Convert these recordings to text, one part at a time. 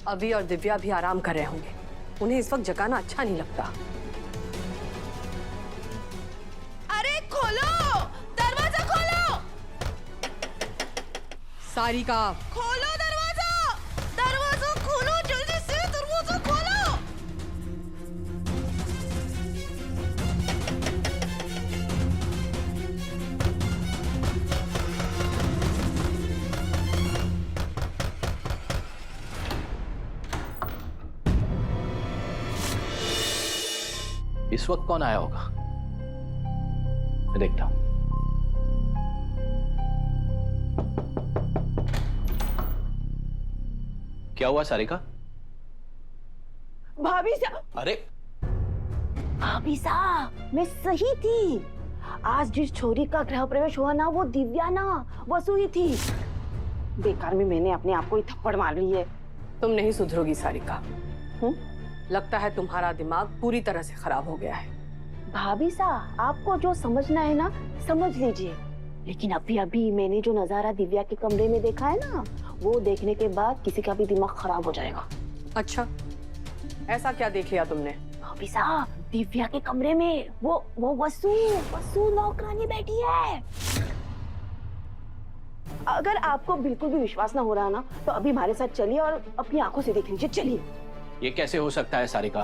अभी और दिव्या भी आराम कर रहे होंगे, उन्हें इस वक्त जगाना अच्छा नहीं लगता। अरे खोलो, दरवाजा खोलो। सारिका, खोलो दरवाजा, दरवाजा खोलो जल्दी से, दरवाजा खोलो। इस वक्त कौन आया होगा? मैं देखता हूं। क्या हुआ सारिका? भाभी सा, अरे भाभी साहब मैं सही थी। आज जिस छोरी का गृह प्रवेश हुआ ना, वो दिव्या ना वसु ही थी। बेकार में मैंने अपने आप को ही थप्पड़ मार ली है। तुम नहीं सुधरोगी सारिका। लगता है तुम्हारा दिमाग पूरी तरह से खराब हो गया है। भाभी साहब आपको जो समझना है ना समझ लीजिए, लेकिन अभी अभी मैंने जो नजारा दिव्या के कमरे में देखा है ना, वो देखने के बाद किसी का भी दिमाग खराब हो जाएगा। अच्छा, ऐसा क्या देख लिया तुमने? भाभी साहब दिव्या के कमरे में वो वसु नौकरानी बैठी है। अगर आपको बिल्कुल भी विश्वास ना हो रहा ना, तो अभी हमारे साथ चलिए और अपनी आंखों से देख लीजिए। चलिए। ये कैसे हो सकता है सारिका?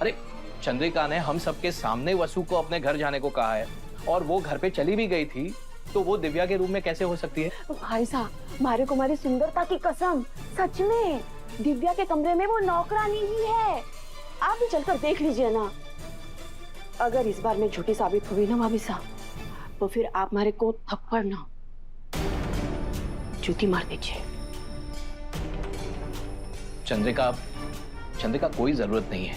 अरे चंद्रिका ने हम सबके सामने वसु को अपने घर जाने को कहा है और वो घर पे चली भी गई थी, तो वो दिव्या के रूम में कैसे हो सकती है? भाई साहब मारे को हमारी सुंदरता की कसम, सच में दिव्या के कमरे में वो नौकरानी ही है। आप भी चलकर देख लीजिए ना। अगर इस बार मैं झूठी साबित हुई ना भाभी साहब, तो फिर आप हमारे को थप्पड़ ना जूती मार दीजिए। चंद्रिका कोई जरूरत नहीं है।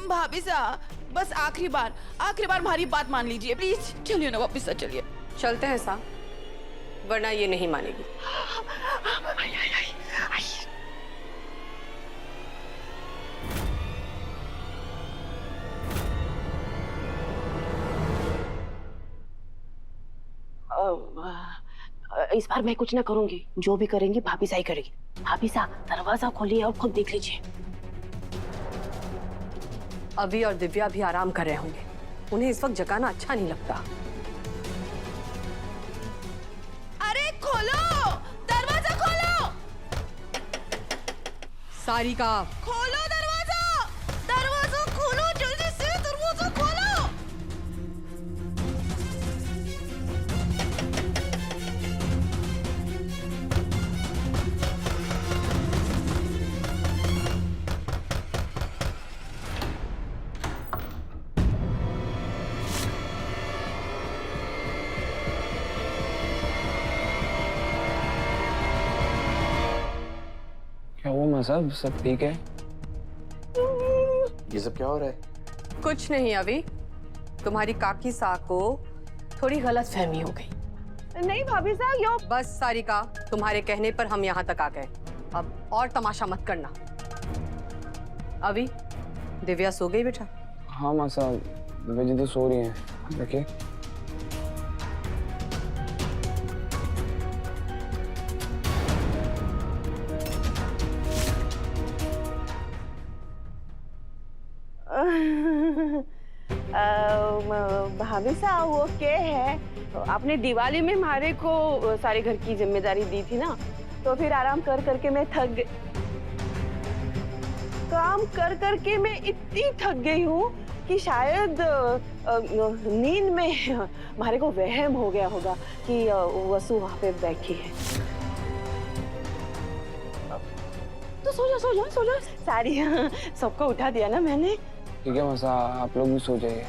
भाभी साहब बस आखिरी बार हमारी बात मान लीजिए प्लीज। चलिए ना वापस चलिए। चलते हैं सा, वरना ये नहीं मानेगी। इस बार मैं कुछ ना करूंगी, जो भी करेंगी भाभी साही करेगी। भाभी साहब दरवाजा खोलिए और खुद देख लीजिए। अभी और दिव्या भी आराम कर रहे होंगे, उन्हें इस वक्त जगाना अच्छा नहीं लगता। अरे खोलो, दरवाजा खोलो। सारिका, खोलो दरवाजा, दरवाजा खोलो जल्दी से, दरवाजा खोलो। क्या हुआ माँ साहब, सब ठीक है? ये सब क्या हो रहा है? कुछ नहीं अभी, तुम्हारी काकी सा को थोड़ी गलत फहमी हो गई। नहीं भाभी साहब यो बस सारिका, तुम्हारे कहने पर हम यहाँ तक आ गए, अब और तमाशा मत करना। अभी दिव्या सो गई बेटा? हाँ माँ साहब, दिव्या जी तो सो रही हैं। देखिए भाभी साहब वो क्या है, आपने दिवाली में हमारे को सारे घर की जिम्मेदारी दी थी ना, तो फिर आराम कर करके मैं थक गई। काम कर करके मैं इतनी थक गई हूँ कि शायद नींद में हमारे को वहम हो गया होगा कि वसु वहां पे बैठी है। तो सो जाओ। सारी सबको उठा दिया ना मैंने। ठीक है माँ साहब, आप लोग भी सो जाइए।